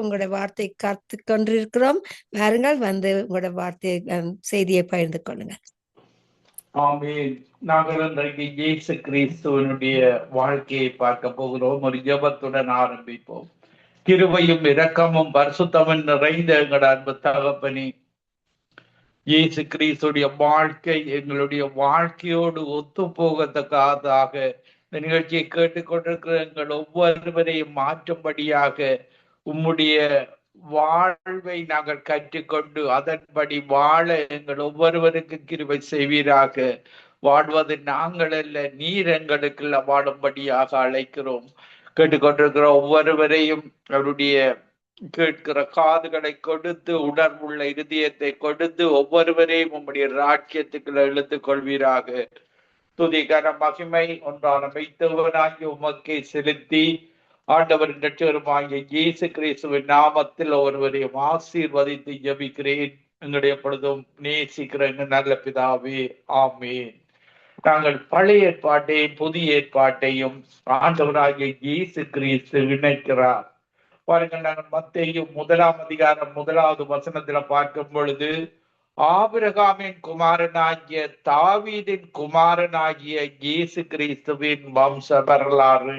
உங்களுடைய வார்த்தை காத்து கொண்டிருக்கிறோம். வாருங்கள், வந்து உங்களோட வார்த்தையை செய்தியை பகிர்ந்து கொள்ளுங்கள். ஆமென். நாங்கள் இன்றைக்கு இயேசு கிறிஸ்துவனுடைய வாழ்க்கையை பார்க்க போகிறோம். ஒரு ஜெபத்துடன் ஆரம்பிப்போம். கிருபையும் இரக்கமும் பரிசுத்தமும் நிறைந்த எங்கள் அன்பு தகப்பனே, இயேசு கிறிஸ்துடைய வாழ்க்கை எங்களுடைய வாழ்க்கையோடு ஒத்து போகத்தக்கதாக இந்த நிகழ்ச்சியை கேட்டுக்கொண்டிருக்கிற எங்கள் ஒவ்வொருவரையும் மாற்றும்படியாக உம்முடைய வாழ்வை நாங்கள் கற்றுக்கொண்டு அதன்படி வாழ எங்கள் ஒவ்வொருவருக்கு கிருபை செய்வீராக. வாழ்வது நாங்கள் அல்ல, நீர் எங்களுக்குள்ள வாழும்படியாக அழைக்கிறோம். கேட்டுக்கொண்டிருக்கிற ஒவ்வொருவரையும் அவருடைய கேட்கிற காதுகளை கொடுத்து உணர்வுள்ள இருதயத்தை கொடுத்து ஒவ்வொருவரையும் உம்முடைய ராஜ்யத்துக்குள்ள இழுத்துக் கொள்வீராக. துதிகர மகிமை ஒன்றான மெய்த்தவனாகிய உமக்கை செலுத்தி ஆண்டவரின் இரட்சகருமாகிய இயேசு கிறிஸ்துவின் நாமத்தில் ஒருவரையும் ஆசீர்வதித்து ஜெபிக்கிறேன். எங்களுடைய பொழுதும் நேசிக்கிற எங்கள் நல்ல பிதாவே, ஆமென். நாங்கள் பழைய ஏற்பாட்டையும் புதிய ஏற்பாட்டையும் ஆண்டவராகிய இயேசு கிறிஸ்து இணைக்கிறார். பாருங்கள், நாங்கள் மத்தேயு 1 அதிகாரம் 1வது வசனத்துல பார்க்கும் பொழுது, ஆபிரகாமின் குமாரனாகிய தாவீதின் குமாரனாகிய இயேசு கிறிஸ்துவின் வம்ச வரலாறு.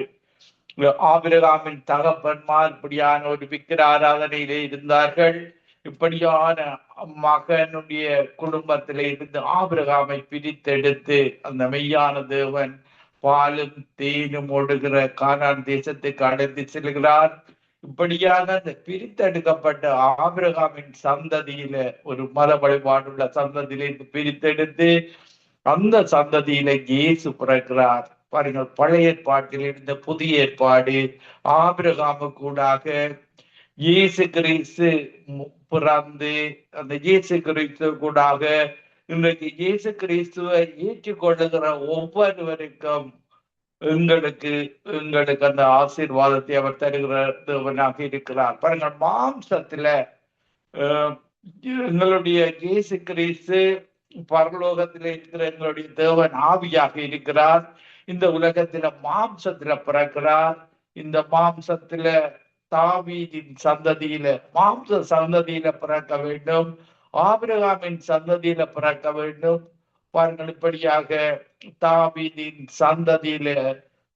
ஆபிரகாமின் தகப்பன்மார் இப்படியான ஒரு விக்கிர ஆராதனையிலே இருந்தார்கள். இப்படியான மகனுடைய குடும்பத்திலே இருந்து ஆபிரகாமை பிரித்தெடுத்து அந்த மெய்யான தேவன் பாலும் தேனும் ஓடுகிற கானான் தேசத்துக்கு அழைத்து செல்கிறார். இப்படியாக அந்த பிரித்தெடுக்கப்பட்ட ஆபிரகாமின் சந்ததியில ஒரு மத வழிபாடுள்ள சந்ததியில பிரித்தெடுத்து அந்த சந்ததியில இயேசு பிறக்கிறார். பாருங்கள், பழைய ஏற்பாட்டில் இருந்த புதிய ஏற்பாடு ஆபிரகாமுக்கூடாக இயேசு கிறிஸ்து பிறந்து அந்த இயேசு கிறிஸ்து கூடாக இன்றைக்கு இயேசு கிறிஸ்துவை ஏற்றுக்கொள்ளுகிற ஒவ்வொருவருக்கும் எங்களுக்கு அந்த ஆசீர்வாதத்தை அவர் தருகிற தேவனாக இருக்கிறார். பாருங்கள், மாம்சத்துல எங்களுடைய இயேசு கிறிஸ்து பரலோகத்தில் இருக்கிற எங்களுடைய தேவன் ஆவியாக இருக்கிறார். இந்த உலகத்துல மாம்சத்துல பிறக்கிறார். இந்த மாம்சத்துல தாவீதின் சந்ததியில மாம்ச சந்ததியில பிறக்க வேண்டும், ஆபிரகாமின் சந்ததியில பிறக்க வேண்டும். பாருங்கள், இப்படியாக தாவீதின்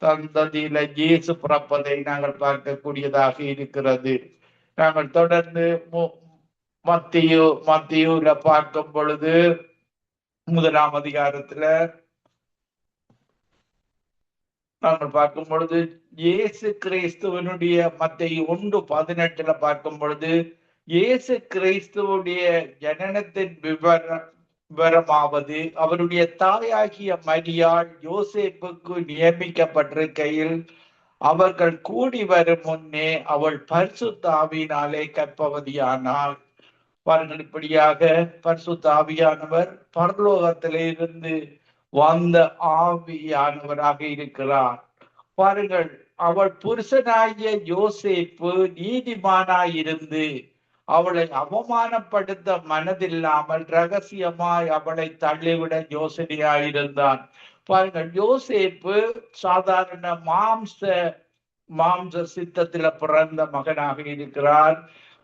சந்ததியில இயேசு பிறப்பதை நாங்கள் பார்க்கக்கூடியதாக இருக்கிறது. நாங்கள் தொடர்ந்து மத்தேயுல பார்க்கும் பொழுது 1 அதிகாரத்துல நாங்கள் பார்க்கும் பொழுது இயேசு கிறிஸ்துவனுடைய மத்தேயு 1:18 பார்க்கும் பொழுது இயேசு கிறிஸ்துவனுடைய ஜனனத்தின் விவரமாவது, அவருடைய தாயாகிய மரியாள் யோசேப்புக்கு நியமிக்கப்பட்டிருக்கையில் அவர்கள் கூடி வரும் முன்னே அவள் பரிசுத்த ஆவியினாலே கர்ப்பவதியானாள். பாருங்கள், இப்படியாக பரிசுத்த ஆவியானவர் பரலோகத்திலிருந்து வந்த ஆவியானவராக இருக்கிறார். பாருங்கள், அவள் புருஷனாகிய யோசேப்பு நீதிமானாயிருந்து அவளை அவமானப்படுத்த மனதில்லாமல் ரகசியமாய் அவளை தள்ளிவிட யோசனையாயிருந்தான். பாருங்கள், யோசேப்பு சாதாரண மாம்ச சித்தத்தில பிறந்த மகனாக இருக்கிறார்.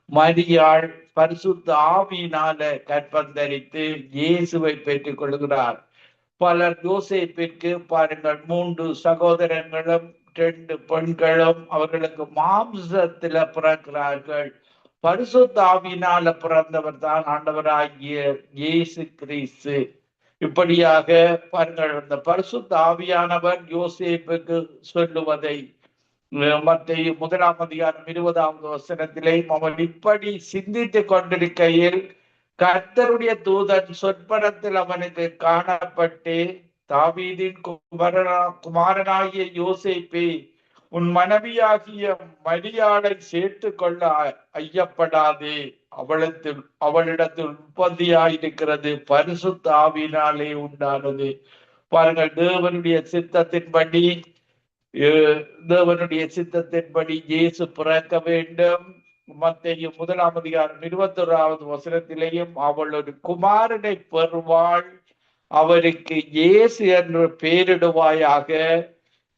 மரியாள் பரிசுத்த ஆவியினால கற்பந்தரித்து இயேசுவை பெற்றுக் கொள்கிறார். பலர் யோசேப்பிற்கு பாருங்கள் 3 சகோதரங்களும் 2 பெண்களும் அவர்களுக்கு மாம்சத்தில பிறக்கிறார்கள். பரிசுத்த ஆவியினால பிறந்தவர் தான் ஆண்டவராகிய இயேசு கிறிஸ்து. இப்படியாக பாருங்கள், அந்த பரிசுத்த ஆவியானவர் யோசேப்புக்கு சொல்லுவதை மத்தேயு 1 அதிகாரம் 20வது வசனத்திலே அவன் இப்படி சிந்தித்துக் கொண்டிருக்கையில் கர்த்தருடைய தூதன் சொற்பனத்தில் அவனுக்கு காணப்பட்டு, தாவீதின் குமாரனாகிய யோசேப்பே, உன் மனைவியாகிய மரியாளை சேர்த்து கொள்ள ஐயப்படாதே. அவளிடத்தில் உற்பத்தியாயிருக்கிறது பரிசுத்த ஆவியினாலே உண்டானது. பாருங்கள், தேவனுடைய சித்தத்தின்படி இயேசு பிறக்க வேண்டும். மத்தேயு 1 அதிகாரம் 21வது வசனத்திலேயும் அவள் ஒரு குமாரனை பெறுவாள், அவருக்கு இயேசு என்று பெயரிடுவாயாக,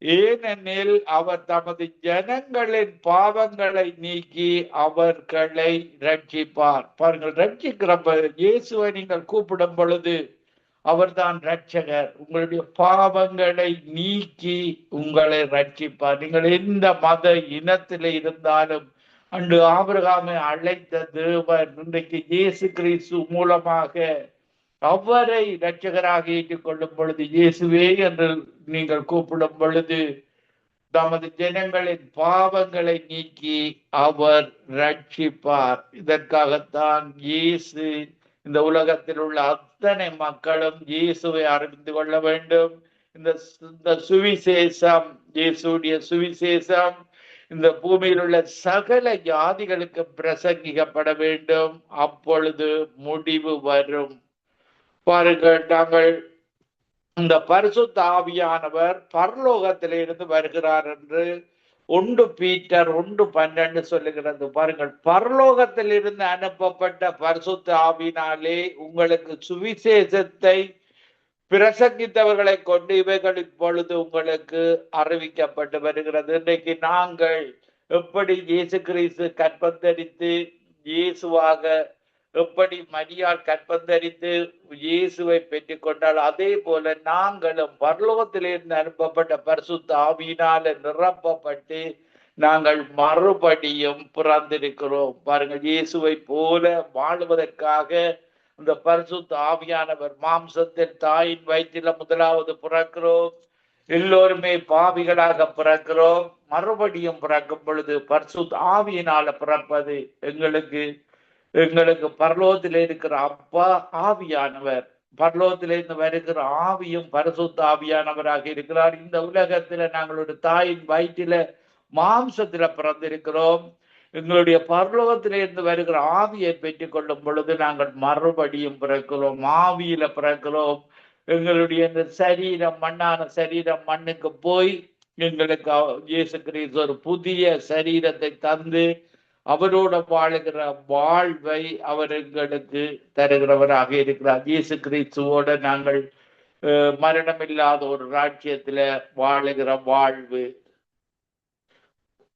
ஏனெனில் அவர் தமது ஜனங்களின் பாவங்களை நீக்கி அவர்களை ரட்சிப்பார். பாருங்கள், ரட்சிக்கிறப்ப இயேசுவை நீங்கள் கூப்பிடும் பொழுது அவர்தான் ரட்சகர். உங்களுடைய பாவங்களை நீக்கி உங்களை ரட்சிப்பார். நீங்கள் எந்த மத இனத்திலே இருந்தாலும், அன்று ஆபிரகாமை அழைத்த தேவன் இன்றைக்கு இயேசு கிறிஸ்து மூலமாக அவரை இரட்சகராக ஏற்றுக்கொள்ளும் பொழுது, இயேசுவே என்று நீங்கள் கூப்பிடும் பொழுது, தமது ஜனங்களின் பாவங்களை நீக்கி அவர் ரட்சிப்பார். இதற்காகத்தான் இயேசு இந்த உலகத்தில் உள்ள அத்தனை மக்களும் இயேசுவை அறிந்து கொள்ள வேண்டும். இந்த சுவிசேஷம், இயேசுடைய சுவிசேஷம் இந்த பூமியில் உள்ள சகல ஜாதிகளுக்கு பிரசங்கிக்கப்பட வேண்டும். அப்பொழுது முடிவு வரும். பாருங்கள், நாங்கள் இந்த பரிசுத்த ஆவியானவர் பரலோகத்திலிருந்து வருகிறார் என்று 1 பீட்டர் 1:12 சொல்லுகிறது. பாருங்கள், பரலோகத்திலிருந்து அனுப்பப்பட்ட பரிசுத்த ஆவியினாலே உங்களுக்கு சுவிசேஷத்தை பிரசங்கித்தவர்களை கொண்டு இவைகள் இப்பொழுது உங்களுக்கு அறிவிக்கப்பட்டு வருகிறது. இன்றைக்கு நாங்கள் எப்படி இயேசு கிறிஸ்து கற்பந்தரித்து இயேசுவாக, எப்படி மரியாள் கற்பந்தரித்து இயேசுவை பெற்றுக் கொண்டால், அதே போல நாங்களும் பரலோகத்திலிருந்து அனுப்பப்பட்ட பரிசுத்த ஆவியினால நிரப்பப்பட்டு நாங்கள் மறுபடியும் பிறந்திருக்கிறோம். பாருங்கள், இயேசுவை போல வாழ்வதற்காக இந்த பரிசுத்த ஆவியானவர் மாம்சத்தில் தாயின் வயிற்றில முதலாவது பிறக்கிறோம். எல்லோருமே பாவிகளாக பிறக்கிறோம். மறுபடியும் பிறக்கும் பொழுது பரிசுத்த ஆவியினால பிறப்பது எங்களுக்கு பரலோகத்தில் இருக்கிற அப்பா ஆவியானவர், பரலோகத்திலிருந்து வருகிற ஆவியும் பரிசுத்த ஆவியானவராக இருக்கிறார். இந்த உலகத்துல நாங்கள் ஒரு தாயின் வயிற்றில மாம்சத்துல பிறந்திருக்கிறோம். எங்களுடைய பரலோகத்திலிருந்து வருகிற ஆவியை பெற்றுக் கொள்ளும் பொழுது நாங்கள் மறுபடியும் பிறக்கிறோம், ஆவியில பிறக்கிறோம். எங்களுடைய இந்த சரீரம், மண்ணான சரீரம் மண்ணுக்கு போய் எங்களுக்கு இயேசு கிறிஸ்து ஒரு புதிய சரீரத்தை தந்து அவரோட வாழுகிற வாழ்வை அவர் எங்களுக்கு தருகிறவராக இருக்கிறார். இயேசு கிறிஸ்துவோட நாங்கள் மரணம் இல்லாத ஒரு ராஜ்யத்துல வாழுகிற வாழ்வு.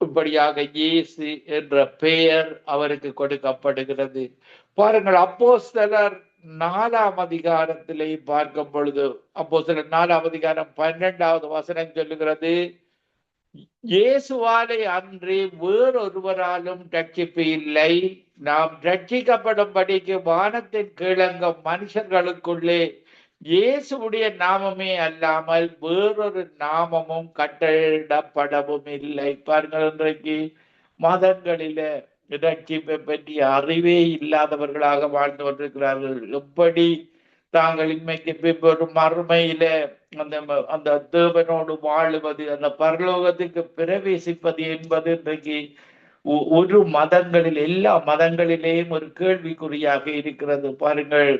இப்படியாக இயேசு என்ற பெயர் அவருக்கு கொடுக்கப்படுகிறது. பாருங்கள், அப்போஸ்தலர் 4ஆம் அதிகாரத்திலே பார்க்கும் பொழுது, அப்போஸ்தலர் 4ஆம் அதிகாரம் 12வது வசனம் சொல்லுகிறது, இயேசுவாலே அன்றி வேறொருவராலும் ரட்சிப்பு இல்லை. நாம் ரட்சிக்கப்படும்படிக்கு வானத்தின் கீழங்கும் மனுஷர்களுக்குள்ளே இயேசுடைய நாமமே அல்லாமல் வேறொரு நாமமும் கட்டளிடப்படவும் இல்லை. பாருங்கள், இன்றைக்கு மதங்களில ரட்சிப்பை பற்றி அறிவே இல்லாதவர்களாக வாழ்ந்து கொண்டிருக்கிறார்கள். எப்படி தாங்கள் இன்மைக்கு ஒரு மறுமையில அந்த தேவனோடு வாழுவது, அந்த பரலோகத்துக்கு பிரவேசிப்பது என்பது இன்றைக்கு ஒரு மதங்களில், எல்லா மதங்களிலேயும் ஒரு கேள்விக்குறியாக இருக்கிறது. பாருங்கள்,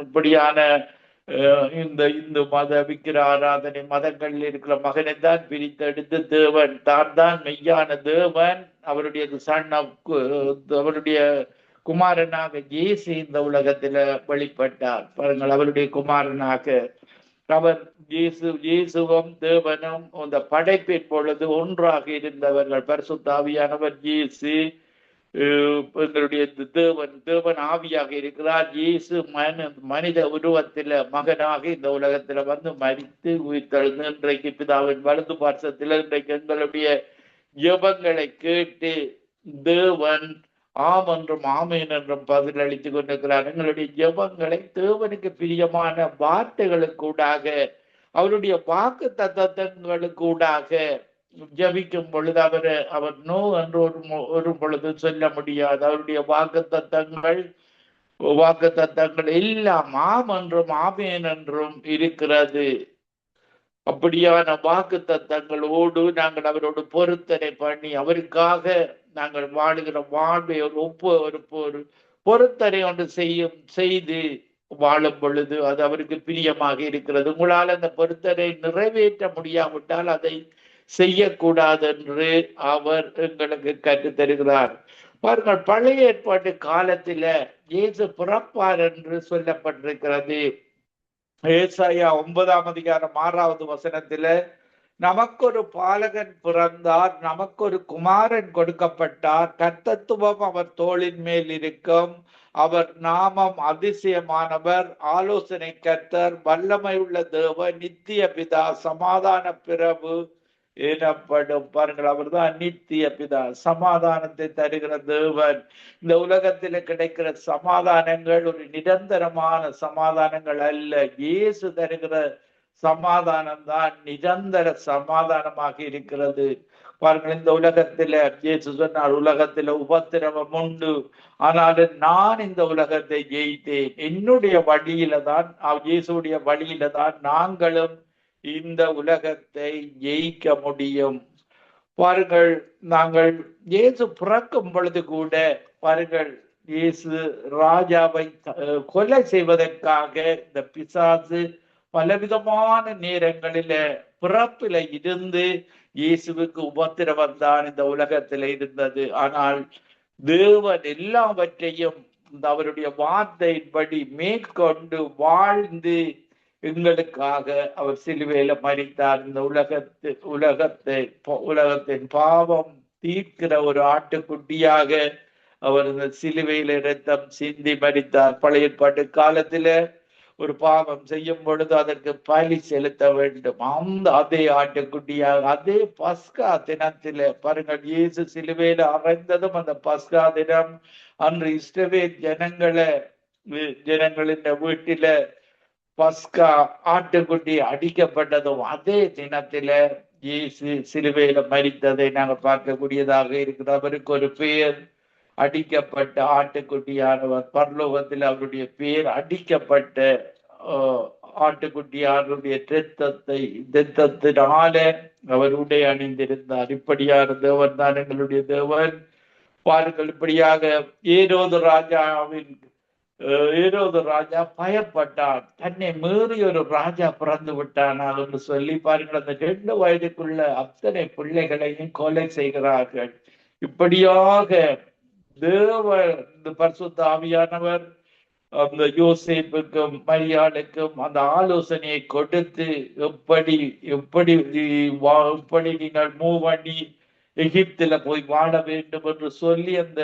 இப்படியான இந்த இந்து மத விக்கிர ஆராதனை மதங்களில் இருக்கிற மகனை தான் பிரித்தெடுத்து தேவன் தான் மெய்யான தேவன், அவருடைய அவருடைய குமாரனாக இயேசு இந்த உலகத்துல வெளிப்பட்டார். பாருங்கள், அவருடைய குமாரனாக அவர் இயேசுவும் தேவனும் அந்த படைப்பின் பொழுது ஒன்றாக இருந்தவர்கள். பரிசுத்த ஆவியானவர் இயேசு எங்களுடைய தேவன் ஆவியாக இருக்கிறார். இயேசு மனித உருவத்தில மகனாக இந்த உலகத்துல வந்து மரித்து உயிர்த்தெழுந்து இன்றைக்கு பிதாவின் வலது பார்சத்தில் இன்றைக்கு எங்களுடைய ஜெபங்களை கேட்டு தேவன் ஆம் என்றும் ஆமேன் என்றும் பதில் அளித்துக் கொண்டிருக்கிறார். எங்களுடைய ஜெபங்களை தேவனுக்கு பிரியமான வார்த்தைகளுக்கூடாக, அவருடைய வாக்கு தத்தங்களுக்கூடாக ஜபிக்கும் பொழுது அவர் நோ என்று ஒரு பொழுது சொல்ல முடியாது. அவருடைய வாக்கு தத்தங்கள் எல்லாம் ஆம் என்றும் ஆமேன் என்றும் இருக்கிறது. அப்படியான வாக்கு தத்தங்களோடு நாங்கள் அவரோடு பொருத்தனை பண்ணி அவருக்காக நாங்கள் வாழுகிற வாழ்வை ஒரு பொருத்தனை ஒன்று செய்து வாழும் பொழுது அது அவருக்கு பிரியமாக இருக்கிறது. உங்களால் அந்த பொருத்தனை நிறைவேற்ற முடியாவிட்டால் அதை செய்யக்கூடாது என்று அவர் எங்களுக்கு கற்றுத் தருகிறார். பாருங்கள், பழைய ஏற்பாட்டு காலத்தில இயேசு பிறப்பார் என்று சொல்லப்பட்டிருக்கிறது. ஏசாயா 9ஆம் அதிகாரம் 6வது வசனத்தில நமக்கொரு பாலகன் பிறந்தார், நமக்கொரு குமாரன் கொடுக்கப்பட்டார், கர்த்தத்துவம் அவர் தோளின் மேல் இருக்கும். அவர் நாமம் அதிசயமானவர், ஆலோசனை கர்த்தர், வல்லமை உள்ள தேவன், நித்திய பிதா, சமாதான பிரபு எனப்படும். பாருங்கள், அவர்தான் நித்திய பிதா, சமாதானத்தை தருகிற தேவன். இந்த உலகத்தில் கிடைக்கிற சமாதானங்கள் ஒரு நிரந்தரமான சமாதானங்கள் அல்ல. இயேசு தருகிற சமாதானம் தான் நிரந்தர சமாதானமாக இருக்கிறது. பாருங்கள், இந்த உலகத்தில இயேசு சொன்னார், உலகத்தில உபத்திரவம் உண்டு, ஆனாலும் நான் இந்த உலகத்தை ஜெயித்தேன். என்னுடைய வழியில தான், இயேசுடைய வழியில தான் நாங்களும் இந்த உலகத்தை ஜெயிக்க முடியும். பாருங்கள், நாங்கள் இயேசு பிறக்கும் பொழுது கூட பாருங்கள், இயேசு ராஜாவை கொலை செய்வதற்காக இந்த பிசாசு பலவிதமான நேரங்களில பிறப்பில இருந்து இயேசுவுக்கு உபத்திரவம் தான் இந்த உலகத்தில இருந்தது. ஆனால் தேவன் எல்லாவற்றையும் அவருடைய வார்த்தையின்படி மேற்கொண்டு வாழ்ந்து எங்களுக்காக அவர் சிலுவையில மரித்தார். இந்த உலகத்தின் பாவம் தீர்க்கிற ஒரு ஆட்டுக்குட்டியாக அவர் இந்த சிலுவையில இரத்தம் சிந்தி மரித்தார். பழைய ஏற்பாட்டு காலத்தில ஒரு பாவம் செய்யும் பொழுது அதற்கு பலி செலுத்த வேண்டும். அதே ஆட்டுக்குட்டியாக அதே பஸ்கா தினத்தில பாருங்கள், இயேசு சிலுவையில அறைந்ததும் அந்த பஸ்கா தினம் அன்று இஸ்ரவேல் ஜனங்களின் வீட்டில பஸ்கா ஆட்டுக்குட்டி அடிக்கப்பட்டதும் அதே தினத்தில இயேசு சிலுவையில மரித்ததை நாங்கள் பார்க்கக்கூடியதாக இருக்கிறது. அவருக்கு ஒரு பெயர், அடிக்கப்பட்ட ஆட்டுக்குட்டியானவர். பரலோகத்தில் அவருடைய பேர் அடிக்கப்பட்ட ஆட்டுக்குட்டியாருடைய இரத்தத்தினால அவர் உடை அணிந்திருந்தார். இப்படியான தேவன் தான் எங்களுடைய தேவன். பாருங்கள், இப்படியாக ஏரோது ராஜா பயப்பட்டான். தன்னை மீறி ஒரு ராஜா பிறந்து விட்டானா என்று சொல்லி பாருங்கள், அந்த 2 வயதுக்குள்ள அத்தனை பிள்ளைகளையும் கொலை செய்கிறார்கள். இப்படியாக பரிசுத்த ஆவியானவர் அந்த யோசேப்புக்கும் மரியாளுக்கும் அந்த ஆலோசனையை கொடுத்து எப்படி நீங்கள் மூவ் பண்ணி எகிப்தில போய் வாழ வேண்டும் என்று சொல்லி அந்த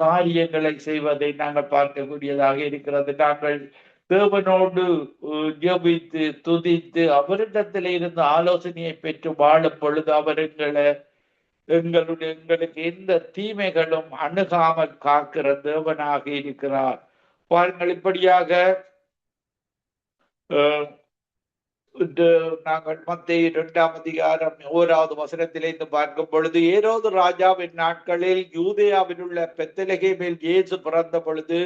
காரியங்களை செய்வதை நாங்கள் பார்க்கக்கூடியதாக இருக்கிறது. நாங்கள் தேவனோடு ஜெபித்து துதித்து அவரிடத்தில் இருந்து ஆலோசனையை பெற்று வாழும் பொழுது அவர் எங்களுக்கு எந்த தீமைகளும் அணுகாமல் காக்கிற தேவனாக இருக்கிறார். பாருங்கள், இப்படியாக நாங்கள் மத்தேயு 2ஆம் அதிகாரம் 1வது வசனத்திலிருந்து பார்க்கும் பொழுது, ஏரோது ராஜாவின் நாட்களில் யூதேயாவில் உள்ள பெத்லகேமில் இயேசு பிறந்த பொழுது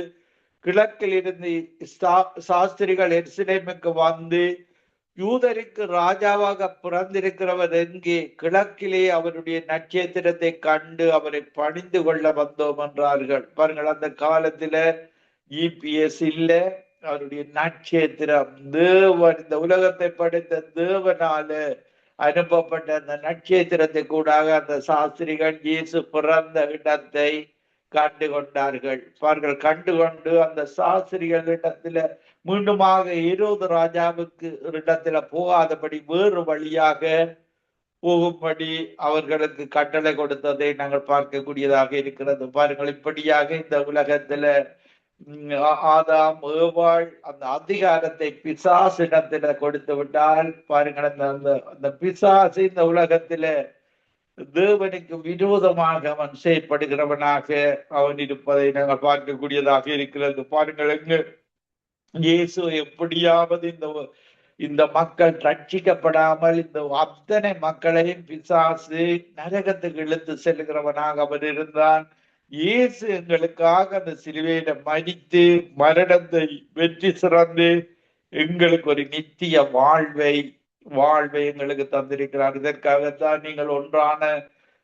கிழக்கில் இருந்து சாஸ்திரிகள் எருசலேமுக்கு வந்து, யூதருக்கு ராஜாவாக பிறந்திருக்கிறவர் எங்கே? கிழக்கிலே அவருடைய நட்சத்திரத்தை கண்டு அவரை பணிந்து கொள்ள வந்தோம் என்றார்கள். பாருங்கள், அந்த காலத்துல ஜிபிஎஸ் இல்ல, அவருடைய நட்சத்திரம் தேவன், இந்த உலகத்தை படைத்த தேவனால அனுப்பப்பட்ட அந்த நட்சத்திரத்தை கூடாக அந்த சாஸ்திரிகள் இயேசு பிறந்த இடத்தை கண்டு கொண்டார்கள். பாருங்கள், கண்டுகொண்டு அந்த சாஸ்திரிகள் இடத்துல மீண்டுமாக ஏரோது ராஜாவுக்கு இடத்துல போகாதபடி வேறு வழியாக போகும்படி அவர்களுக்கு கட்டளை கொடுத்ததை நாங்கள் பார்க்கக்கூடியதாக இருக்கிறது. பாருங்கள், இப்படியாக இந்த உலகத்துல ஆதாம் ஏவாள் அந்த அதிகாரத்தை பிசாசிடத்துல கொடுத்து விட்டால், பாருங்கள், அந்த பிசாசு இந்த உலகத்தில தேவனுக்கு விரோதமாக அவன் செயற்படுகிறவனாக அவன் இருப்பதை நாங்கள் பார்க்கக்கூடியதாக இருக்கிறது. பாருங்கள், இயேசு எப்படியாவது இந்த மக்கள் ரட்சிக்கப்படாமல் இந்த அத்தனை மக்களையும் பிசாசு நரகத்துக்கு இழுத்து செல்கிறவனாக அவன் இருந்தான். இயேசு எங்களுக்காக அந்த சிலுவையில மரித்து மரணத்தை வெற்றி சிறந்து எங்களுக்கு ஒரு நித்திய வாழ்வை எங்களுக்கு தந்திருக்கிறார். இதற்காகத்தான் நீங்கள் ஒன்றான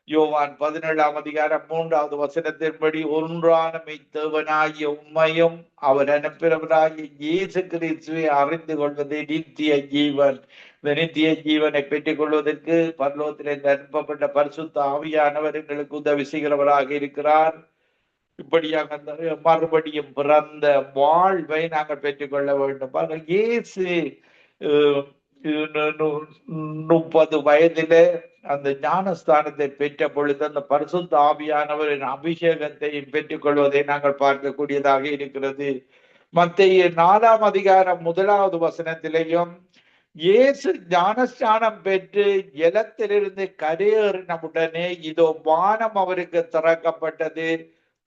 யோவான் 17ஆம் அதிகாரம் 3வது வசனத்தின்படி, ஒன்றான மெய்த்தேவனாகிய உம்மையும் அவர் அனுப்பினவராகிய இயேசு கிறிஸ்துவை அறிந்து கொள்வதே நித்திய ஜீவன். இந்த நித்திய ஜீவனை பெற்றுக் கொள்வதற்கு பரலோகத்திலிருந்து அனுப்பப்பட்ட பரிசுத்த ஆவியானவர் எங்களுக்கு உதவி செய்கிறவராக இருக்கிறார். இப்படியாக மறுபடியும் பிறந்த வாழ்வை நாங்கள் பெற்றுக்கொள்ள வேண்டும். இயேசு 30 வயதிலே அந்த ஞானஸ்தானத்தை பெற்ற பொழுது அந்த பரிசுத்த ஆவியானவரின் அபிஷேகத்தையும் பெற்றுக் கொள்வதை நாங்கள் பார்க்கக்கூடியதாக இருக்கிறது. மத்தேயு 4ஆம் அதிகாரம் 1வது வசனத்திலேயும் இயேசு ஞானஸ்நானம் பெற்று ஜலத்திலிருந்து கரையேறினவுடனே இதோ வானம் அவருக்கு திறக்கப்பட்டது,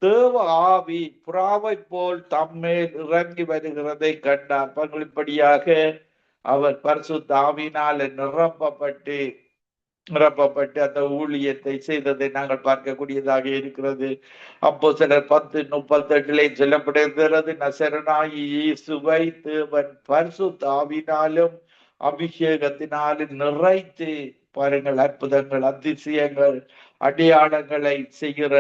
தேவ ஆவி புறாவை போல் தம்மேல் இறங்கி வருகிறதை கண்டார். பங்களிப்படியாக அவர் பரிசுத்த ஆவியினால் நிரப்பப்பட்டு அந்த ஊழியத்தை செய்ததை நாங்கள் பார்க்கக்கூடியதாக இருக்கிறது. அப்போஸ்தலர் 10:38 சொல்லப்படுகிறது, நசரனாகி இயேசுவை தேவன் பரிசுத்த ஆவியினாலும் அபிஷேகத்தினாலும் நிறைத்து பாருங்கள், அற்புதங்கள், அதிசயங்கள், அடையாளங்களை செய்கிற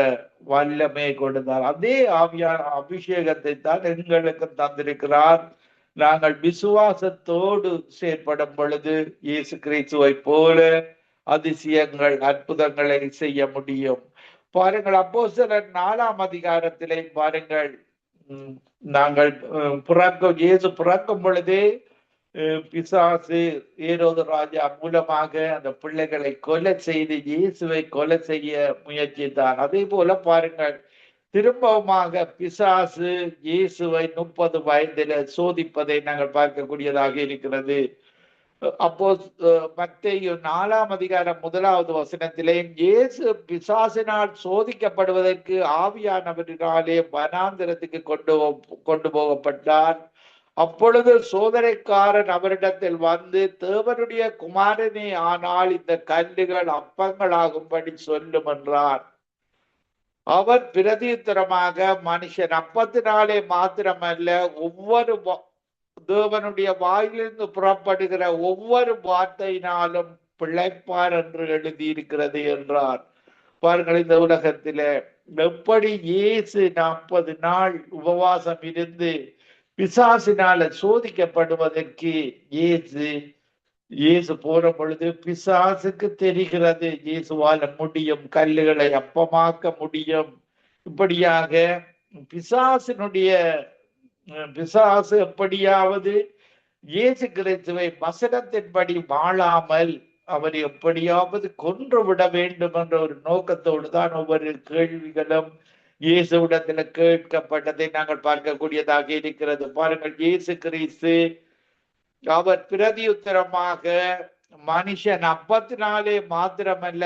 வல்லமை கொடுத்தார். அதே ஆவியான அபிஷேகத்தை தான் எங்களுக்கு தந்திருக்கிறார். நாங்கள் விசுவாசத்தோடு செயற்படும் பொழுது இயேசு கிறிஸ்துவை போல அதிசயங்கள், அற்புதங்களை செய்ய முடியும். பாருங்கள், அப்போஸ்தலர் 4ஆம் அதிகாரத்திலே பாருங்கள், நாங்கள் இயேசு பிறக்கும் பொழுதே பிசாசு ஏரோது ராஜா மூலமாக அந்த பிள்ளைகளை கொலை செய்து இயேசுவை கொலை செய்ய முயற்சித்தான். அதே போல பாருங்கள், திரும்பவுமாக பிசாசு இயேசுவை 30 வயதில சோதிப்பதை நாங்கள் பார்க்கக்கூடியதாக இருக்கிறது. அப்போ மத்தேயு 4ஆம் அதிகாரம் 1வது வசனத்திலே இயேசு பிசாசினால் சோதிக்கப்படுவதற்கு ஆவியானவரினாலே வனாந்திரத்துக்கு கொண்டு போகப்பட்டார். அப்பொழுது சோதனைக்காரன் அவரிடத்தில் வந்து, தேவனுடைய குமாரனே ஆனால் இந்த கல்லுகள் அப்பங்களாகும்படி சொல்லும் என்றார். அவர் பிரதியுத்தரமாக, மனுஷன் அப்பத்தினாலே மாத்திரமல்ல ஒவ்வொரு தேவனுடைய வாயிலிருந்து புறப்படுகிற ஒவ்வொரு வார்த்தையினாலும் பிழைப்பார் என்று எழுதியிருக்கிறது என்றார். பாருங்கள், இந்த உலகத்தில எப்படி இயேசு 40 நாள் உபவாசம் இருந்து பிசாசினால சோதிக்கப்படுவதற்கு இயேசு போற பொழுது பிசாசுக்கு தெரிகிறது இயேசுவால முடியும், கல்லுகளை அப்பமாக்க முடியும். இப்படியாக பிசாசு எப்படியாவது இயேசு கிறிஸ்துவை வசனத்தின்படி வாழாமல் அவர் எப்படியாவது கொன்று விட வேண்டும் என்ற ஒரு நோக்கத்தோடு தான் ஒவ்வொரு கேள்விகளும் இயேசுவிடத்துல கேட்கப்பட்டதை நாங்கள் பார்க்கக்கூடியதாக இருக்கிறது. பாருங்கள், இயேசு கிறிஸ்து அவர் பிரதியுத்தரமாக, மனுஷன் அப்பத்தினாலே மாத்திரமல்ல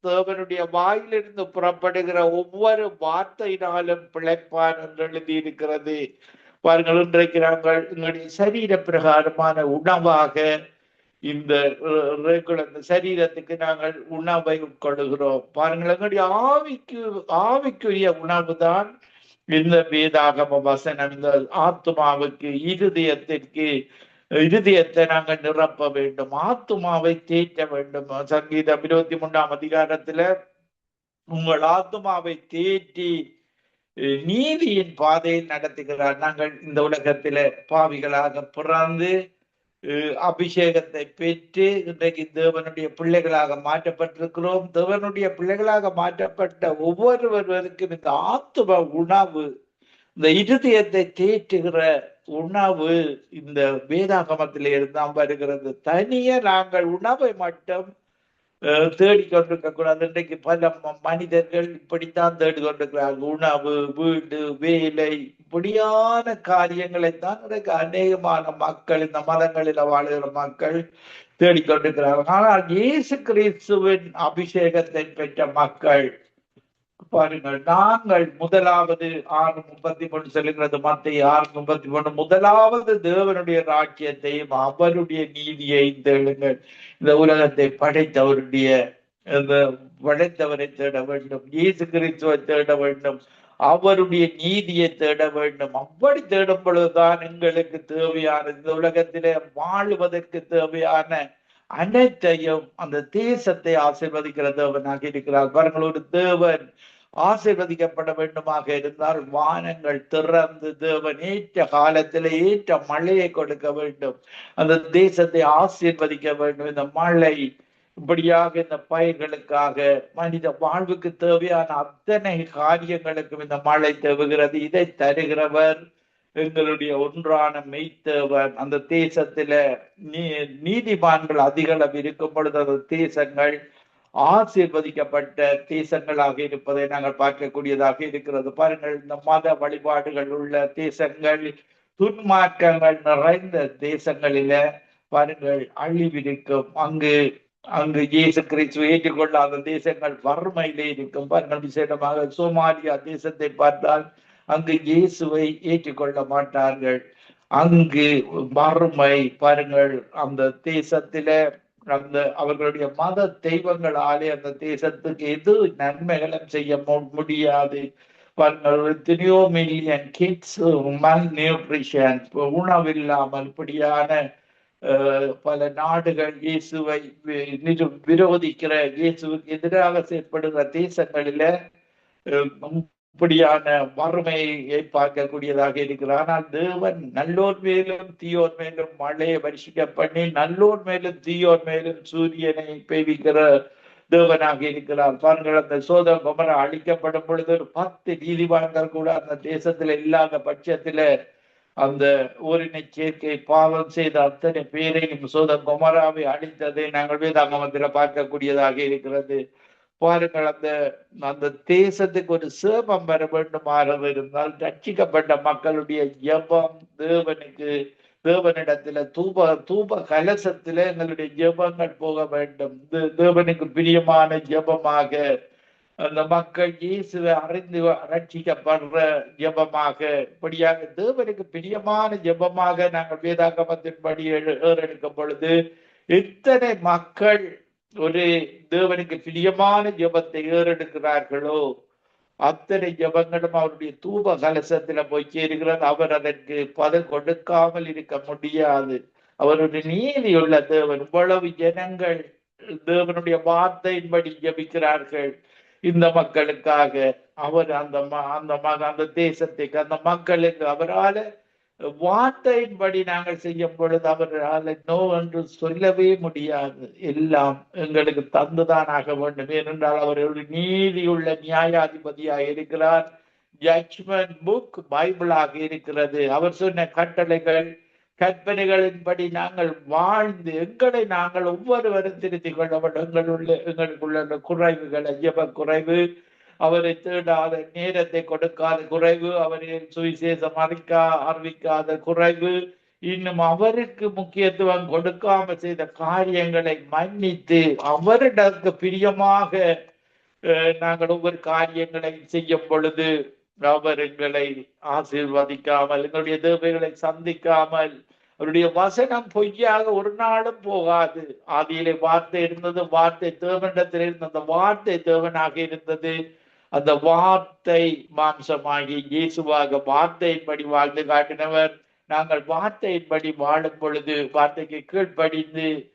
தேவனுடைய வாயிலிருந்து புறப்படுகிற ஒவ்வொரு வார்த்தையினாலும் பிழைப்பான் என்று எழுதியிருக்கிறது. பாருங்கள், இன்றைக்கு நாங்கள் எங்களுடைய சரீர பிரகாரமான உணவாக இந்த சரீரத்துக்கு நாங்கள் உணவை உட்கொள்கிறோம். பாருங்கள், எங்களுடைய ஆவிக்குரிய உணவு தான் இந்த வேதாகம வசனம். இந்த ஆத்துமாவுக்கு இருதயத்தை நாங்கள் நிரப்ப வேண்டும், ஆத்துமாவை தேற்ற வேண்டும். சங்கீதம் 23ஆம் அதிகாரத்துல உங்கள் ஆத்துமாவை தேற்றி நீதியின் பாதையில் நடத்துகிறார். நாங்கள் இந்த உலகத்தில பாவிகளாக பிறந்து அபிஷேகத்தை பெற்று இன்றைக்கு தேவனுடைய பிள்ளைகளாக மாற்றப்பட்டிருக்கிறோம். தேவனுடைய பிள்ளைகளாக மாற்றப்பட்ட ஒவ்வொருவருக்கும் இந்த ஆத்தும உணவு, இந்த இருதயத்தை தேற்றுகிற உணவு இந்த வேதாகமத்திலே இருந்தால் வருகிறது. தனியே நாங்கள் உணவை மட்டும் தேடிக்கொண்டிருக்க கூடாது. இன்றைக்கு பல மனிதர்கள் இப்படித்தான் தேடிக்கொண்டிருக்கிறார்கள். உணவு, வீடு, வேலை, இப்படியான காரியங்களைத்தான் இன்றைக்கு அநேகமான மக்கள், இந்த மதங்களில் வாழுகிற மக்கள் தேடிக்கொண்டிருக்கிறார்கள். ஆனால் இயேசு கிறிஸ்துவின் அபிஷேகத்தை பெற்ற மக்கள் பாருங்கள், நாங்கள் முதலாவது 6:33 சொல்லுகிறது, மத்தேயு 6:33, முதலாவது தேவனுடைய ராஜ்யத்தையும் அவருடைய நீதியையும் தேடுங்கள். இந்த உலகத்தை படைத்தவரை தேட வேண்டும், இயேசு கிறிஸ்துவை தேட வேண்டும், அவருடைய நீதியை தேட வேண்டும். அப்படி தேடும் பொழுதுதான் எங்களுக்கு தேவையான, இந்த உலகத்திலே வாழ்வதற்கு தேவையான அனைத்தையும் அந்த தேசத்தை ஆசீர்வதிக்கிற தேவனாக இருக்கிறார். பாருங்கள், ஒரு தேவன் ஆசீர்வதிக்கப்பட வேண்டுமாக இருந்தால் வானங்கள் திறந்து தேவன் ஏற்ற காலத்தில் ஏற்ற மழையை கொடுக்க வேண்டும், அந்த தேசத்தை ஆசீர்வதிக்க வேண்டும். இந்த மழை இப்படியாக இந்த பயிர்களுக்காக மனித வாழ்வுக்கு தேவையான அத்தனை காரியங்களுக்கும் இந்த மழை தேவுகிறது. இதை தருகிறவர் எங்களுடைய ஒன்றான மெய்த்தேவன் அந்த தேசத்தில நீதிமான்கள் அதிகளவு இருக்கும் பொழுது அந்த தேசங்கள் ஆசீர்வதிக்கப்பட்ட தேசங்களாக இருப்பதை நாங்கள் பார்க்கக்கூடியதாக இருக்கிறது. பாருங்கள், இந்த மத வழிபாடுகள் உள்ள தேசங்கள், துன்மார்க்கங்கள் நிறைந்த தேசங்களில பாருங்கள் அழிவிருக்கும். அங்கு அங்கு இயேசு கிறிஸ்துவை ஏற்றுக்கொள்ளாத தேசங்கள் வறுமையிலே இருக்கும். பாருங்கள், விசேடமாக சோமாலியா தேசத்தை பார்த்தால் அங்கு இயேசுவை ஏற்றுக்கொள்ள மாட்டார்கள். அங்கு வறுமை. பாருங்கள், அந்த தேசத்தில அந்த அவர்களுடைய மத தெய்வங்களாலே அந்த தேசத்துக்கு எது நன்மைகளும் செய்ய முடியாது. எத்தனையோ மில்லியன் கிட்ஸ் மல் நியூட்ரிஷன், உணவில்லாமல் இப்படியான பல நாடுகள் இயேசுவை விரோதிக்கிற, இயேசுவுக்கு எதிராக செயற்படுகிற தேசங்களில இப்படியான வறுமையை பார்க்கக்கூடியதாக இருக்கிறார். ஆனால் தேவன் நல்லோர் மேலும் தீயோர் மேலும் மழையை வருஷிக்க பண்ணி, நல்லோர் மேலும் தீயோர் மேலும் சூரியனை பெய்விக்கிற தேவனாக இருக்கிறார். பாருங்கள், அந்த சோதம் கொமரா அழிக்கப்படும் பொழுது ஒரு 10 நீதிவான்கள் கூட அந்த தேசத்துல இல்லாத பட்சத்துல அந்த ஓரின சேர்க்கை பாவம் செய்த அத்தனை பேரையும் சோதம் கொமராவை அழித்ததை நாங்கள் வேதாகமத்தில் பார்க்கக்கூடியதாக இருக்கிறது. பாருங்கள், அந்த அந்த தேசத்துக்கு ஒரு சேபம் வர வேண்டுமாக இருந்தால் ரட்சிக்கப்பட்ட மக்களுடைய ஜெபம் தேவனிடத்துல தூப கலசத்துல எங்களுடைய ஜெபங்கள் போக வேண்டும். தேவனுக்கு பிரியமான ஜெபமாக அந்த மக்கள் இயேசுவை அறிந்து ரட்சிக்கப்படுற ஜெபமாக, இப்படியாக தேவனுக்கு பிரியமான ஜெபமாக நாங்கள் வேதாகமத்தின்படி ஏறெடுக்கும் பொழுது எத்தனை மக்கள் ஒரு தேவனுக்கு பிரியமான ஜெபத்தை ஏறெடுக்கிறார்களோ அத்தனை ஜெபங்களும் அவருடைய தூப கலசத்துல போய் சேருகிறது. அவர் அதற்கு பதில் கொடுக்காமல் இருக்க முடியாது. அவருடைய நீதியுள்ள தேவன். இவ்வளவு ஜனங்கள் தேவனுடைய வார்த்தையின்படி ஜெபிக்கிறார்கள் இந்த மக்களுக்காக. அவர் அந்த தேசத்துக்கு, அந்த மக்களுக்கு அவரால் வார்த்தையின்படி நாங்கள் செய்யும் பொழுது அவரால் நோ என்று சொல்லவே முடியாது. எல்லாம் எங்களுக்கு தந்துதான் ஆக வேண்டும். ஏனென்றால் அவர் ஒரு நீதியுள்ள நியாயாதிபதியாக இருக்கிறார். ஜட்ஜ்மெண்ட் புக் பைபிளாக இருக்கிறது. அவர் சொன்ன கட்டளைகள் கற்பனைகளின்படி நாங்கள் வாழ்ந்து எங்களை நாங்கள் ஒவ்வொருவரும் திருத்திக் கொள்ள வேண்டும். எங்களுக்குள்ள குறைவுகள், ஜெப குறைவு, அவரை தேடாத நேரத்தை கொடுக்காத குறைவு, அவரை சுவிசேஷம் அறிவிக்காத குறைவு, இன்னும் அவருக்கு முக்கியத்துவம் கொடுக்காம செய்த காரியங்களை மன்னித்து அவரிடத்துக்கு பிரியமாக நாங்கள் ஒவ்வொரு காரியங்களை செய்யும் பொழுது அவர் எங்களை ஆசீர்வதிக்காமல், எங்களுடைய தேவைகளை சந்திக்காமல், அவருடைய வசனம் பொய்யாக ஒரு நாளும் போகாது. ஆதியிலே வார்த்தை இருந்தது, வார்த்தை தேவனிடத்தில் இருந்த, அந்த வார்த்தை தேவனாக இருந்தது. அந்த வார்த்தை மாம்சமாகி இயேசுவாக வார்த்தையின்படி வாழ்ந்து காட்டினவர். நாங்கள் வார்த்தையின்படி வாழும் பொழுது வார்த்தைக்கு கீழ்ப்படியும்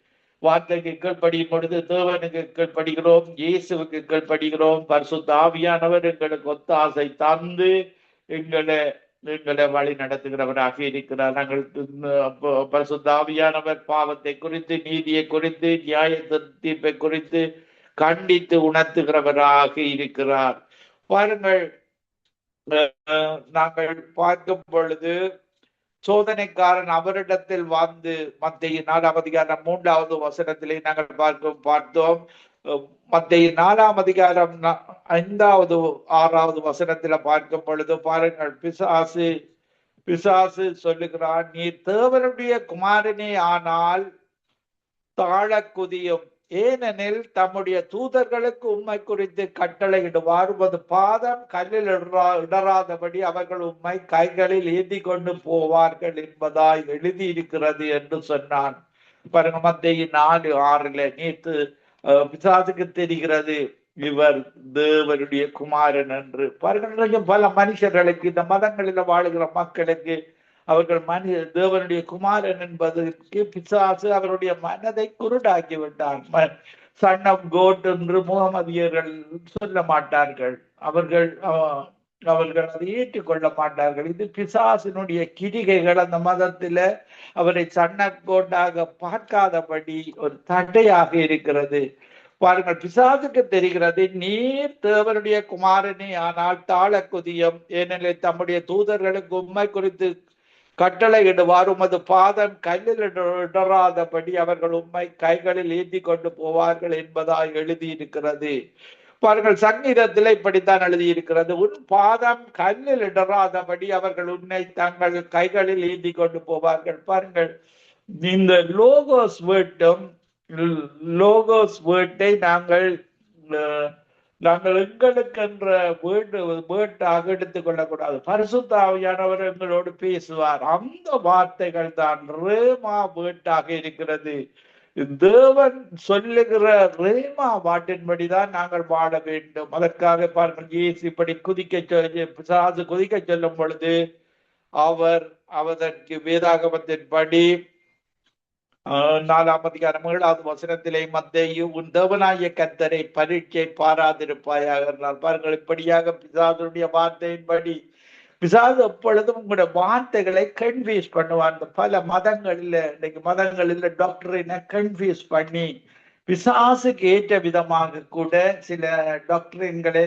பொழுது தேவனுக்கு கீழ்ப்படுகிறோம், இயேசுவுக்கு கீழ்ப்படுகிறோம். பரிசுத்த ஆவியானவர் எங்களுக்கு ஒத்தாசை தந்து எங்களை வழி நடத்துகிறவராக இருக்கிறார். நாங்கள் பரிசுத்த ஆவியானவர் பாவத்தை குறித்து, நீதியை குறித்து, நியாய தீர்ப்பை குறித்து கண்டித்து உணர்த்துகிறவராக இருக்கிறார். பாருங்கள், நாங்கள் பார்க்கும் பொழுது சோதனைக்காரன் அவரிடத்தில் வந்து மத்தேயு 4ஆம் அதிகாரம் 3வது வசனத்திலே நாங்கள் பார்த்தோம். மத்தேயு 4ஆம் அதிகாரம் 5வது 6வது வசனத்துல பார்க்கும் பொழுது பாருங்கள், பிசாசு சொல்லுகிறான், நீ தேவனுடைய குமாரனே ஆனால் தாழ குதியும், ஏனெனில் தம்முடைய தூதர்களுக்கு உம்மை குறித்து கட்டளையிடுவார், உமது பாதம் கல்லில் இடராதபடி அவர்கள் உம்மை கைகளில் ஏந்தி கொண்டு போவார்கள் என்பதாய் எழுதியிருக்கிறது என்று சொன்னான். பாருங்க, மத்தேயு 4:6 நேற்று பிசாசுக்கு தெரிகிறது இவர் தேவனுடைய குமாரன் என்று. பாருங்க, பல மனுஷர்களுக்கு, இந்த மதங்களில் வாழுகிற மக்களுக்கு அவர்கள் தேவனுடைய குமாரன் என்பதற்கு பிசாசு அவருடைய மனதை குருடாக்கி விட்டார். சன் ஆஃப் கோட் என்று முகமதியர்கள் சொல்ல மாட்டார்கள். அவர்கள் அதை ஏற்றுக்கொள்ள மாட்டார்கள். இது பிசாசினுடைய கிரிகைகள் அந்த மதத்தில அவரை சன் ஆஃப் கோட்டாக பார்க்காதபடி ஒரு தடையாக இருக்கிறது. பாருங்கள், பிசாசுக்கு தெரிகிறது, நீர் தேவனுடைய குமாரனே ஆனால் தாழ குதியம், ஏனெனில் தம்முடைய தூதர்களுக்கு உம்மை குறித்து கட்டளையிடுவார், உமது பாதம் கல்லில் இடராதபடி அவர்கள் உம்மை கைகளில் ஏந்தி கொண்டு போவார்கள் என்பதாய் எழுதியிருக்கிறது. பாருங்கள், சங்கீதத்தில் இப்படித்தான் எழுதியிருக்கிறது, உன் பாதம் கல்லில் இடராதபடி அவர்கள் உன்னை தங்கள் கைகளில் ஏந்தி கொண்டு போவார்கள். பாருங்கள், இந்த லோகோஸ் வேர்ட்டை நாங்கள் எங்களுக்கென்ற வேர்ட்டாக எடுத்துக் கொள்ளக்கூடாது. பரிசுத்த ஆவியானவர் எங்களோடு பேசுவார். அந்த வார்த்தைகள் தான் ரேமா வேர்ட்டாக இருக்கிறது. தேவன் சொல்லுகிற ரேமா வாட்டின்படிதான் நாங்கள் வாழ வேண்டும். அதற்காக பாருங்கள், இயேசு இப்படி பிசாசு குதிக்க சொல்லும் பொழுது அவர் அதற்கு வேதாகமத்தின்படி 4ஆம் அதிகாரம் 7வது வசனத்திலே, மத்தேயு உன் தேவனாகிய கர்த்தரை பரீட்சை பாராதிருப்பாயாக. பாருங்கள், இப்படியாக பிசாசுடைய வார்த்தையின்படி பிசாசு எப்பொழுதும் உங்களுடைய வார்த்தைகளை கன்ஃபியூஸ் பண்ணுவான். பல மதங்களில் இன்னைக்கு டாக்டரினை கன்ஃபியூஸ் பண்ணி பிசாசுக்கு ஏற்ற விதமாக கூட சில டாக்டரின்களை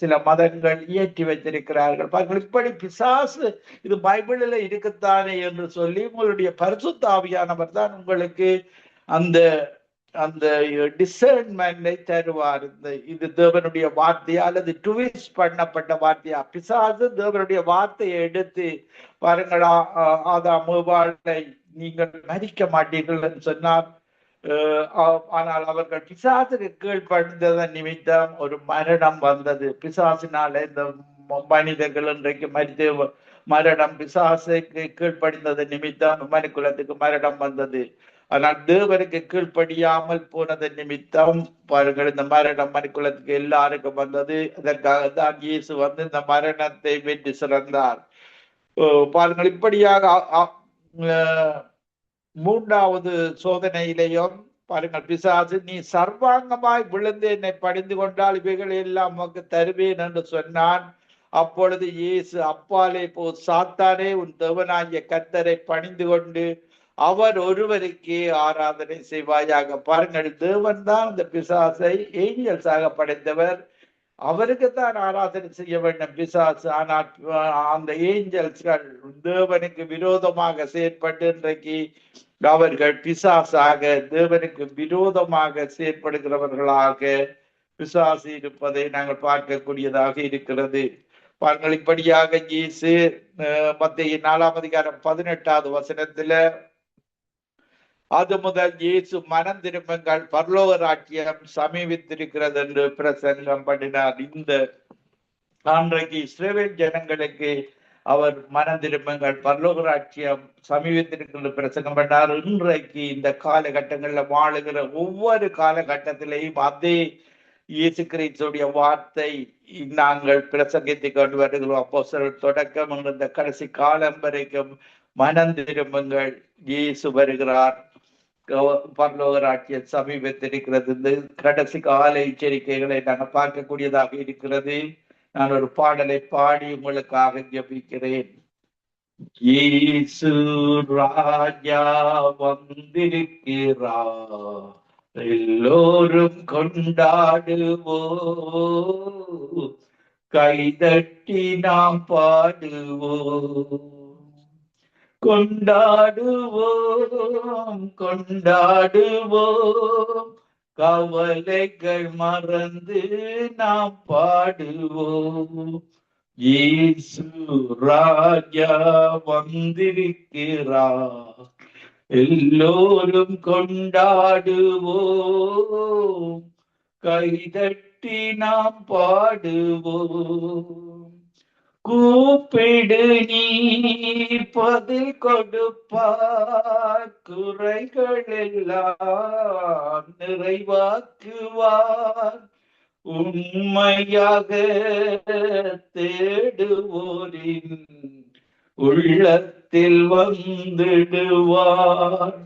சில மதங்கள் இயற்றி வைத்திருக்கிறார்கள். பாருங்கள், இப்படி பிசாசு இது பைபிளில் இருக்குத்தானே என்று சொல்லி உங்களுடைய பரிசுத்த ஆவியானவர் தான் உங்களுக்கு அந்த அந்த டிசர்ன்மெண்டை தருவார். இது தேவனுடைய வார்த்தையா அல்லது ட்விஸ்ட் பண்ணப்பட்ட வார்த்தையா? பிசாசு தேவனுடைய வார்த்தையை எடுத்து பாருங்கள், ஆதாம் ஏவாளை நீங்கள் மரிக்க மாட்டீர்கள் என்று சொன்னார். ஆனால் அவர்கள் பிசாசுக்கு கீழ்ப்படிந்ததன் நிமித்தம் ஒரு மரணம் வந்தது. பிசாசினால இந்த மனிதர்கள் இன்றைக்கு மரித்து மரணம், பிசாசுக்கு கீழ்ப்படிந்ததன் நிமித்தம் மனுக்குலத்துக்கு மரணம் வந்தது. ஆனால் தேவனுக்கு கீழ்ப்படியாமல் போனது நிமித்தம் பாருங்கள், இந்த மரணம் மனுக்குலத்துக்கு எல்லாருக்கும் வந்தது. அதற்காக தான் இயேசு வந்து இந்த மரணத்தை வெற்றி சிறந்தார். பாருங்கள், இப்படியாக 3வது சோதனையிலேயும் பாருங்கள், பிசாசு நீ சர்வாங்கமாய் விழுந்து என்னை பணிந்து கொண்டால் இவைகளை எல்லாம் உனக்கு தருவேன் என்று சொன்னான். அப்பொழுது இயேசு, அப்பாலே போ சாத்தானே, உன் தேவனாகிய கர்த்தரை பணிந்து கொண்டு அவர் ஒருவருக்கே ஆராதனை செய்வாயாக. பாருங்கள், தேவன் தான் அந்த பிசாசை ஏஞ்சல்ஸாக படைத்தவர், அவருக்குத்தான் ஆராதனை செய்ய வேண்டும் பிசாசு. ஆனால் அந்த ஏஞ்சல்ஸ்கள் தேவனுக்கு விரோதமாக செயற்பட்டு இன்றைக்கு அவர்கள் பிசாசாக, தேவனுக்கு விரோதமாக செயற்படுகிறவர்களாக பிசாசு இருப்பதை நாங்கள் பார்க்கக்கூடியதாக இருக்கிறது. பாருங்கள், இப்படியாக இயேசு மத்தேயு 4ஆம் அதிகாரம் 18வது வசனத்துல, அது முதல் இயேசு மனம் திரும்புங்கள், பரலோக ராஜ்யம் சமீபித்திருக்கிறது என்று பிரசங்கம் பண்ணினார். இந்த அன்றைக்கு இஸ்ரவேல் ஜனங்களுக்கு அவர் மனம் திரும்புங்கள், பரலோக ராஜ்யம் சமீபத்திற்கு பிரசங்கம் பண்ணார். இன்றைக்கு இந்த காலகட்டங்களில் வாழுகிற ஒவ்வொரு காலகட்டத்திலையும் அதே இயேசு கிறிஸ்துடைய வார்த்தை நாங்கள் பிரசங்கித்துக் கொண்டு வருகிறோம். அப்போஸ்தலர் தொடக்கம் இந்த கடைசி காலம் வரைக்கும் மனம் திரும்புங்கள், இயேசு வருகிறார், பரலோக ராஜ்யம் சமீபத்திருக்கிறது. இந்த கடைசி கால எச்சரிக்கைகளை நாங்கள் பார்க்கக்கூடியதாக இருக்கிறது. நான் ஒரு பாடலை பாடி உங்களுக்காக ஜெபிக்கிறேன். இயேசு ராஜா வந்திருக்கிறார், எல்லோரும் கொண்டாடுவோ, கைதட்டி நாம் பாடுவோம், கொண்டாடுவோம் கொண்டாடுவோம், கவலைகள் மறந்து நாம் பாடுவோம். இயேசு ராஜா வந்திருக்கிறார், எல்லோரும் கொண்டாடுவோம், கைதட்டி நாம் பாடுவோம். கூப்பிடு நீ பதில் கொடுப்பார், குறைகள் எல்லாம் நிறைவாக்குவார், உண்மையாக தேடுவோரின் உள்ளத்தில் வந்துடுவார்.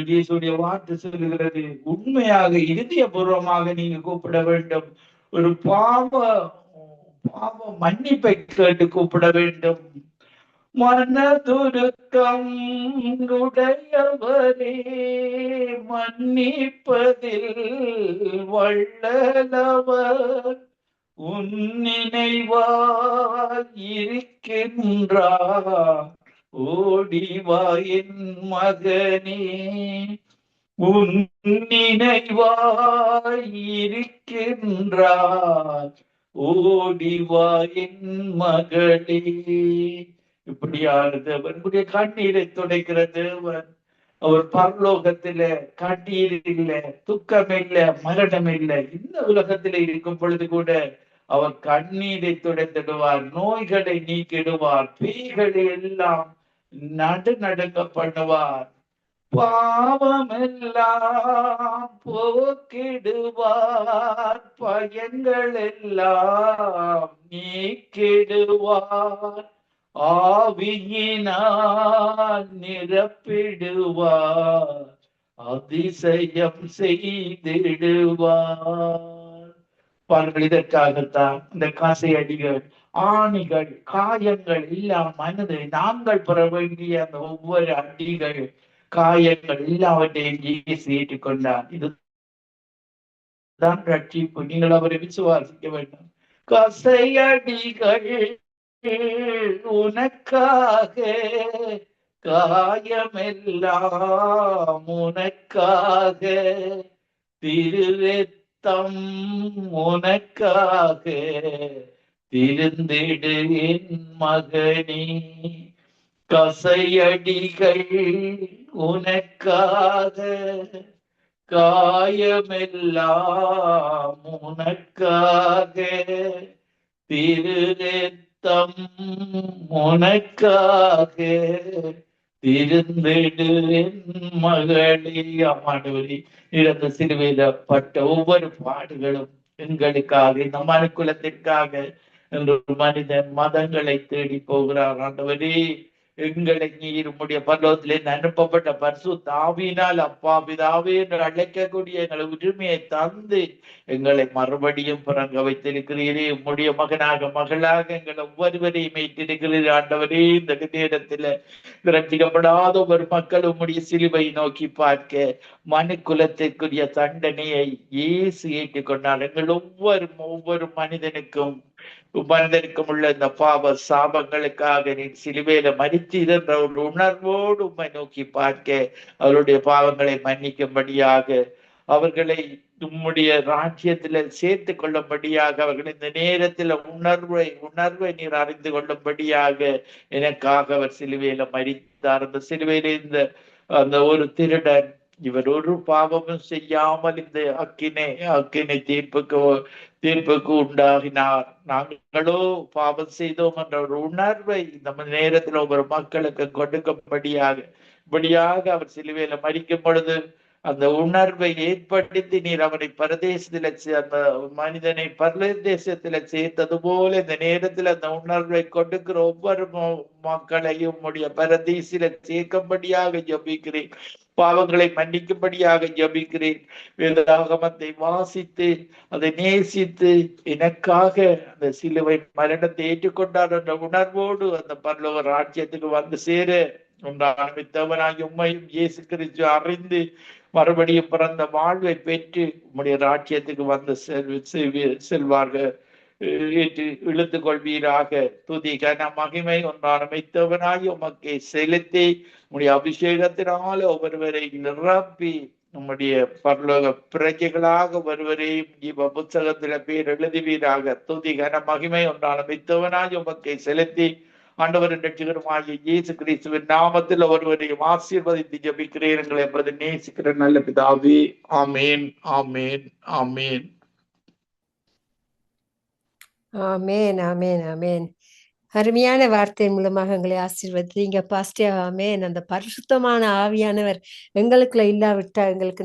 இயேசுடைய வார்த்தை சொல்லுகிறது, உண்மையாக இதயபூர்வமாக நீங்க கூப்பிட வேண்டும். ஒரு பாவ மன்னிப்பை கேட்டு கூப்பிட வேண்டும். மனதுருக்கம் உடையவரே, மன்னிப்பதில் வல்லவர், உன் நினைவாய் இருக்கின்றார், ஓடிவா என் மகனே, உன் நினைவாயிருக்கின்றார். ஓடிவா என் மகளே. இப்படியான தேவன், கண்ணீரை துடைக்கிற தேவன். அவர் பரலோகத்தில கண்ணீர் இல்லை, துக்கம் இல்லை, மரணம் இல்லை. இந்த உலகத்தில இருக்கும் பொழுது கூட அவர் கண்ணீரை துடைத்திடுவார், நோய்களை நீக்கிடுவார், பேய்களை எல்லாம் நடுநடுங்க பண்ணுவார், பாவமெல்லாம் போக்கிடுவார், பயங்கள் எல்லாம் நீக்கிடுவார், ஆவியினால் நிரப்பிடுவார், அதிசயம் செய்திடுவார். பாருங்கள், இதற்காகத்தான் இந்த காசையடிகள், ஆணிகள், காயங்கள் எல்லாம் மனது நாங்கள் பெற வேண்டிய அந்த ஒவ்வொரு அடிகள், காயங்கள் எல்லாவற்றையும் இயேசு ஏற்றுக்கொண்டார். இதுதான் ரட்சிப்பு. நீங்கள் அவரை விசுவாசிக்க வேண்டும். கசையடிகள் உனக்காக, காயமெல்லாம் உனக்காக, திருரத்தம் உனக்காக, திருந்திடு என் மகனே. கசையடிகள் உனக்காக, காயமெல்லாம் உனக்காக, திருரத்தம் உனக்காக, திருந்திடு என் மகளே. ஆண்டவரே, இறந்த சிலுவையில பட்ட ஒவ்வொரு பாடுகளும் எங்களுக்காக, இந்த மனுக்குலத்திற்காக என்று மனிதன் மதங்களை தேடி போகிறார். ஆண்டவரே, எங்களை நீர் உம்முடைய பரலோகத்திலிருந்து அனுப்பப்பட்ட பரிசுத்த ஆவியினால் அப்பா பிதாவே என்று அழைக்கக்கூடிய எங்களை உரிமையை தந்து எங்களை மறுபடியும் பிறங்க வைத்திருக்கிறீரே. உம்முடைய மகனாக மகளாக எங்களை ஒவ்வொருவரையும் மீட்டிருக்கிறீர். ஆண்டவரே, இந்த நேரத்தில் ரட்சிக்கப்படாத ஒரு மக்கள் உம்முடைய சிலுவை நோக்கி பார்க்க மனு குலத்திற்குரிய தண்டனையை இயேசு ஏற்றுக்கொண்டார். எங்கள் ஒவ்வொரு மனிதனுக்கும் உள்ள இந்த பாவ சாபங்களுக்காக நீ சிலுவையில மரித்தீர் என்ற ஒரு உணர்வோடு உம்மை நோக்கி பார்க்க, அவருடைய பாவங்களை மன்னிக்கும்படியாக, அவர்களை உம்முடைய ராஜ்யத்துல சேர்த்து கொள்ளும்படியாக, அவர்கள் இந்த நேரத்துல உணர்வை நீர் அறிந்து கொள்ளும்படியாக எனக்காக அவர் சிலுவையில மரித்தார். அந்த சிலுவையில அந்த ஒரு திருடன், இவர் ஒரு பாவமும் செய்யாமல் இந்த அக்கினை தீர்ப்புக்கு உண்டாகினார். நாங்களோ பாவம் செய்தோம் என்ற ஒரு உணர்வை இந்த நேரத்தில் ஒவ்வொரு மக்களுக்கு கொடுக்கும்படியாக அவர் சிலுவையில மரிக்கும் பொழுது அந்த உணர்வை ஏற்படுத்தி நீர் அவனை பரதேசத்துல, அந்த மனிதனை பரதேசத்துல சேர்த்தது போல இந்த நேரத்துல அந்த உணர்வை கொடுக்கிற ஒவ்வொரு மக்களையும் உடைய பரதேசில சேர்க்கும்படியாக ஜபிக்கிறேன். பாவங்களை மன்னிக்கும்படியாக ஜபிக்கிறேன். வேதாகமத்தை வாசித்து அதை நேசித்து எனக்காக அந்த சிலுவை மரணத்தை ஏற்றுக்கொண்டார் என்ற உணர்வோடு அந்த பரலோக ராஜ்யத்துக்கு வந்து சேர உண்டானவனாகி உம்மையும் இயேசு கிறிஸ்து அறிந்து மறுபடியும் பிறந்த வாழ்வை பெற்று உம்முடைய ராஜ்யத்துக்கு வந்து செல்வார்கள். ஏற்று இழுத்து கொள்வீராக. துதி கன மகிமை ஒன்றானமைத்தவனாகி உமக்கை செலுத்தி உம்முடைய அபிஷேகத்தினால ஒவ்வொருவரை நிரப்பி நம்முடைய பரலோக பிரஜைகளாக ஒருவரையும் ஜீவ புத்தகத்தில பேர் எழுதுவீராக. துதி கன மகிமை ஒன்றானமைத்தவனாகி உமக்கை செலுத்தி ஆண்டவரின் ரட்சகருமாகிய இயேசு கிறிஸ்துவின் நாமத்தில் ஒருவரையும் ஆசீர்வதித்து ஜபிக்கிறீர்கள் என்பது நேசிக்கிற நல்ல பிதாவே. ஆமேன், ஆமேன், ஆமேன். ஆமேன், ஆமேன், ஆமேன். அருமையான வார்த்தை மூலமாக எங்களை ஆசீர்வதிங்க பாஸ்டர். ஆமேன். அந்த பரிசுத்தமான ஆவியானவர் எங்களுக்குள்ள இல்லாவிட்டா எங்களுக்கு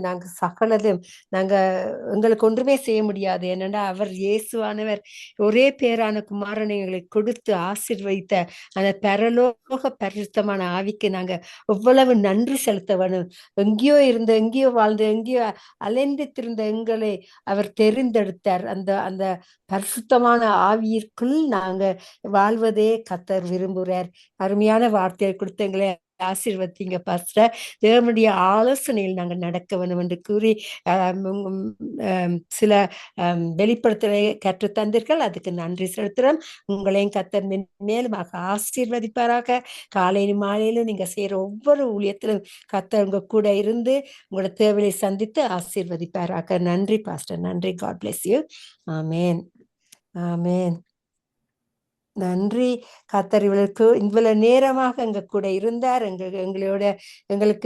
எங்களுக்கு ஒன்றுமே செய்ய முடியாது. ஏனென்றா அவர் இயேசுவானவர் ஒரே பேரான குமாரனை எங்களை கொடுத்து ஆசீர்வதித்த அந்த பரலோக பரிசுத்தமான ஆவிக்கு நாங்க எவ்வளவு நன்றி செலுத்த வேணும். எங்கேயோ வாழ்ந்து எங்கேயோ அலைந்து திரிந்த எங்களை அவர் தெரிந்தெடுத்தார். அந்த பரிசுத்தமான ஆவியிற்குள் நாங்க வாழ்வதே கர்த்தர் விரும்புகிறார். அருமையான வார்த்தையை கொடுத்து எங்களை ஆசீர்வதிங்க பாஸ்டர். தேவனுடைய ஆலோசனையில் நாங்கள் நடக்க வேண்டும் என்று கூறி சில வெளிப்படுத்தலை கற்று தந்தீர்கள். அதுக்கு நன்றி செலுத்துகிறோம். உங்களையும் கர்த்தர் மேலுமாக ஆசீர்வதிப்பாராக. காலையிலும் மாலையிலும் நீங்க செய்யற ஒவ்வொரு ஊழியத்திலும் கர்த்தர் உங்க கூட இருந்து உங்களோட தேவையை சந்தித்து ஆசீர்வதிப்பாராக. நன்றி பாஸ்டர், நன்றி. God bless you. Amen, amen. நன்றி. கர்த்தர் இவ்வளவு நேரமாக எங்க கூட இருந்தார். எங்களோட எங்களுக்கு